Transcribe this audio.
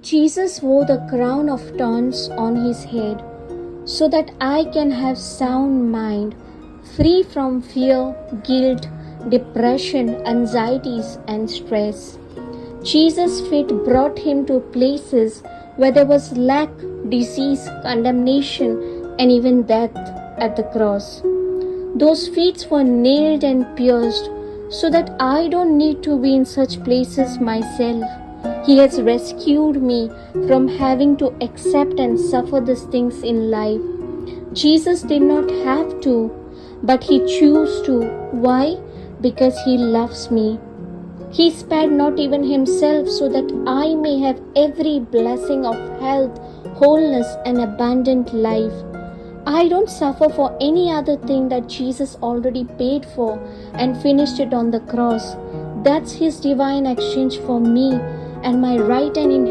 Jesus wore the crown of thorns on his head so that I can have sound mind, free from fear, guilt, depression, anxieties, and stress. Jesus' feet brought him to places where there was lack, disease, condemnation, and even death at the cross. Those feet were nailed and pierced so that I don't need to be in such places myself. He has rescued me from having to accept and suffer these things in life. Jesus did not have to, but he chose to. Why? Because he loves me. He spared not even himself so that I may have every blessing of health, wholeness, and abundant life. I don't suffer for any other thing that Jesus already paid for and finished it on the cross. That's his divine exchange for me and my right and inheritance.